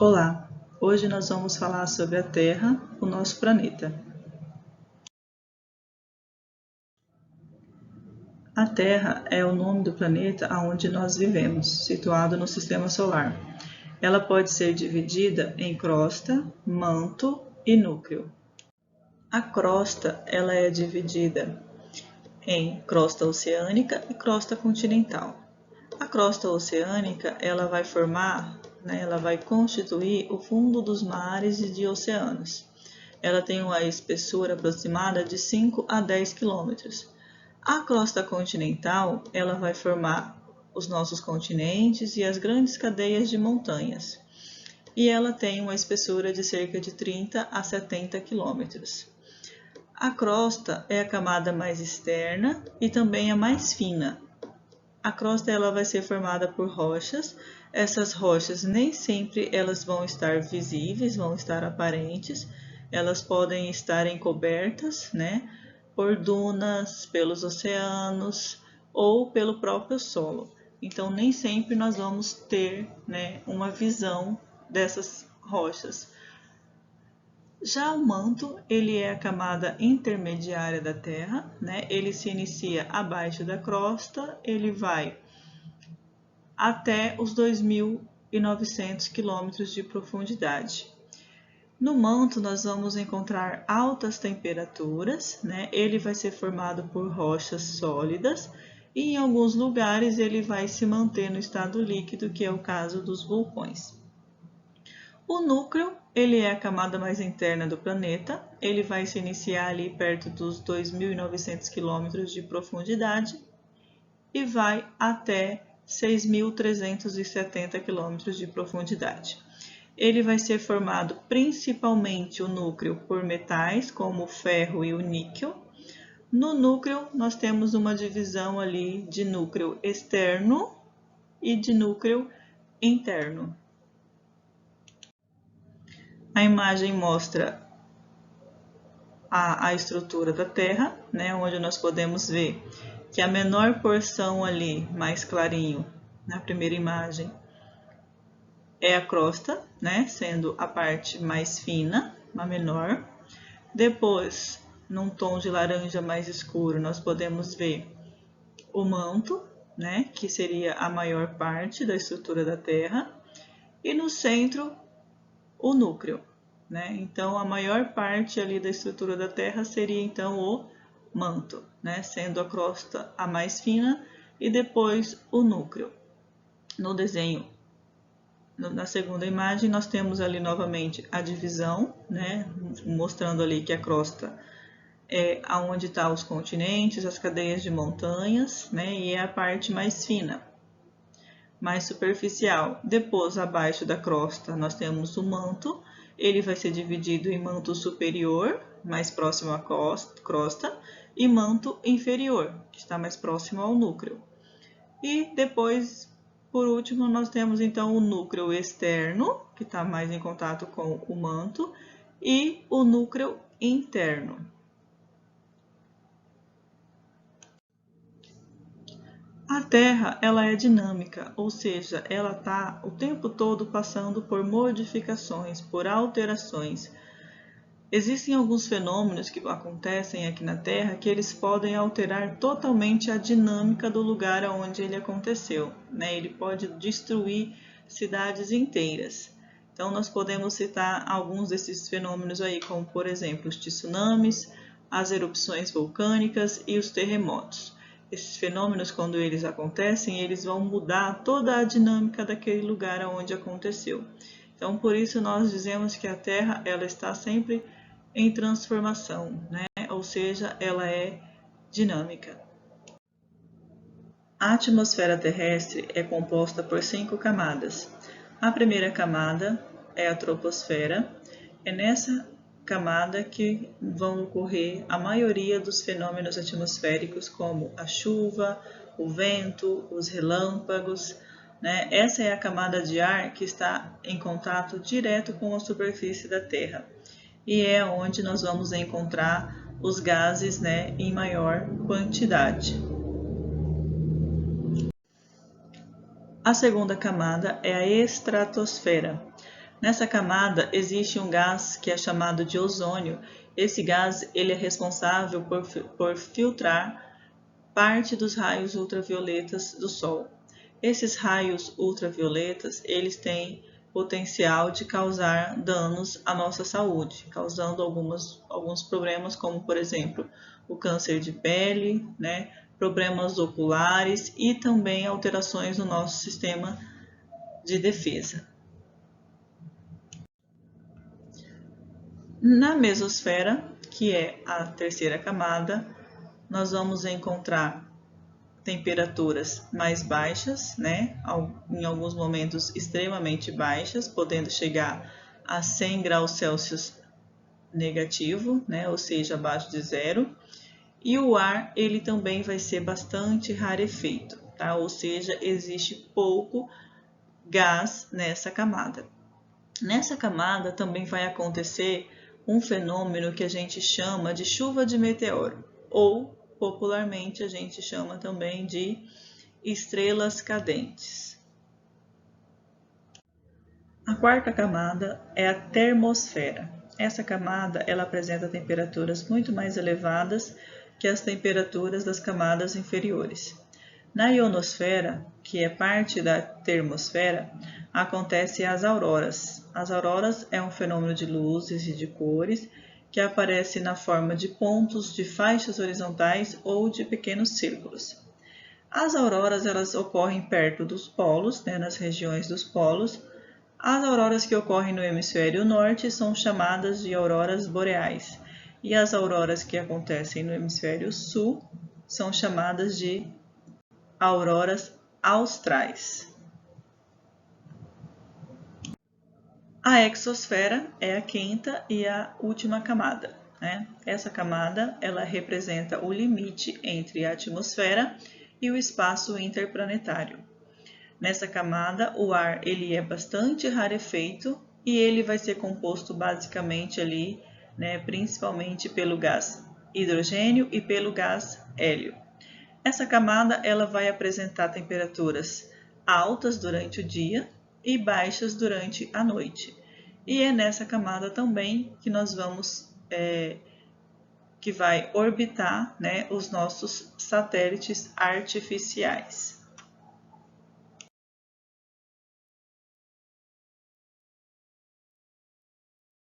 Olá, hoje nós vamos falar sobre a Terra, o nosso planeta. A Terra é o nome do planeta onde nós vivemos, situado no Sistema Solar. Ela pode ser dividida em crosta, manto e núcleo. A crosta ela é dividida em crosta oceânica e crosta continental. A crosta oceânica ela vai formar, ela vai constituir o fundo dos mares e de oceanos. Ela tem uma espessura aproximada de 5 a 10 quilômetros. A crosta continental ela vai formar os nossos continentes e as grandes cadeias de montanhas. E ela tem uma espessura de cerca de 30 a 70 quilômetros. A crosta é a camada mais externa e também a mais fina. A crosta ela vai ser formada por rochas. Essas rochas nem sempre elas vão estar visíveis, vão estar aparentes. Elas podem estar encobertas, por dunas, pelos oceanos ou pelo próprio solo. Então nem sempre nós vamos ter, uma visão dessas rochas. Já o manto, ele é a camada intermediária da Terra, Ele se inicia abaixo da crosta, ele vai até os 2.900 quilômetros de profundidade. No manto nós vamos encontrar altas temperaturas, Ele vai ser formado por rochas sólidas e em alguns lugares ele vai se manter no estado líquido, que é o caso dos vulcões. O núcleo, ele é a camada mais interna do planeta, ele vai se iniciar ali perto dos 2.900 quilômetros de profundidade e vai até 6.370 quilômetros de profundidade. Ele vai ser formado principalmente o núcleo por metais como o ferro e o níquel. No núcleo nós temos uma divisão ali de núcleo externo e de núcleo interno. A imagem mostra a estrutura da Terra, onde nós podemos ver que a menor porção ali, mais clarinho, na primeira imagem, é a crosta, sendo a parte mais fina, a menor. Depois, num tom de laranja mais escuro, nós podemos ver o manto, que seria a maior parte da estrutura da Terra. E no centro, o núcleo, Então, a maior parte ali da estrutura da Terra seria, então, o manto, Sendo a crosta a mais fina e depois o núcleo. No desenho, na segunda imagem, nós temos ali novamente a divisão, Mostrando ali que a crosta é aonde estão os continentes, as cadeias de montanhas, E é a parte mais fina, mais superficial. Depois, abaixo da crosta, nós temos o manto. Ele vai ser dividido em manto superior, mais próximo à crosta, e manto inferior, que está mais próximo ao núcleo. E depois, por último, nós temos então o núcleo externo, que está mais em contato com o manto, e o núcleo interno. A Terra ela é dinâmica, ou seja, ela está o tempo todo passando por modificações, por alterações. Existem alguns fenômenos que acontecem aqui na Terra que eles podem alterar totalmente a dinâmica do lugar onde ele aconteceu. Ele pode destruir cidades inteiras. Então, nós podemos citar alguns desses fenômenos aí, como, por exemplo, os tsunamis, as erupções vulcânicas e os terremotos. Esses fenômenos, quando eles acontecem, eles vão mudar toda a dinâmica daquele lugar onde aconteceu. Então, por isso nós dizemos que a Terra ela está sempre em transformação, Ou seja, ela é dinâmica. A atmosfera terrestre é composta por 5 camadas. A primeira camada é a troposfera. É nessa camada que vão ocorrer a maioria dos fenômenos atmosféricos, como a chuva, o vento, os relâmpagos. Essa é a camada de ar que está em contato direto com a superfície da Terra e é onde nós vamos encontrar os gases, em maior quantidade. A segunda camada é a estratosfera. Nessa camada existe um gás que é chamado de ozônio. Esse gás ele é responsável por filtrar parte dos raios ultravioletas do Sol. Esses raios ultravioletas, eles têm potencial de causar danos à nossa saúde, causando alguns problemas, como por exemplo, o câncer de pele, né, problemas oculares e também alterações no nosso sistema de defesa. Na mesosfera, que é a terceira camada, nós vamos encontrar temperaturas mais baixas, né? Em alguns momentos extremamente baixas, podendo chegar a 100 graus Celsius negativo, né? Ou seja, abaixo de zero. E o ar ele também vai ser bastante rarefeito, tá? Ou seja, existe pouco gás nessa camada. Nessa camada também vai acontecer um fenômeno que a gente chama de chuva de meteoro, ou popularmente a gente chama também de estrelas cadentes. A quarta camada é a termosfera. Essa camada ela apresenta temperaturas muito mais elevadas que as temperaturas das camadas inferiores. Na ionosfera, que é parte da termosfera, acontecem as auroras. As auroras é um fenômeno de luzes e de cores que aparece na forma de pontos de faixas horizontais ou de pequenos círculos. As auroras elas ocorrem perto dos polos, né, nas regiões dos polos. As auroras que ocorrem no hemisfério norte são chamadas de auroras boreais, e as auroras que acontecem no hemisfério sul são chamadas de auroras austrais. A exosfera é a quinta e a última camada, né? Essa camada ela representa o limite entre a atmosfera e o espaço interplanetário. Nessa camada, o ar ele é bastante rarefeito e ele vai ser composto basicamente ali, né, principalmente pelo gás hidrogênio e pelo gás hélio. Essa camada ela vai apresentar temperaturas altas durante o dia e baixas durante a noite. E é nessa camada também que nós vamos que vai orbitar, né, os nossos satélites artificiais.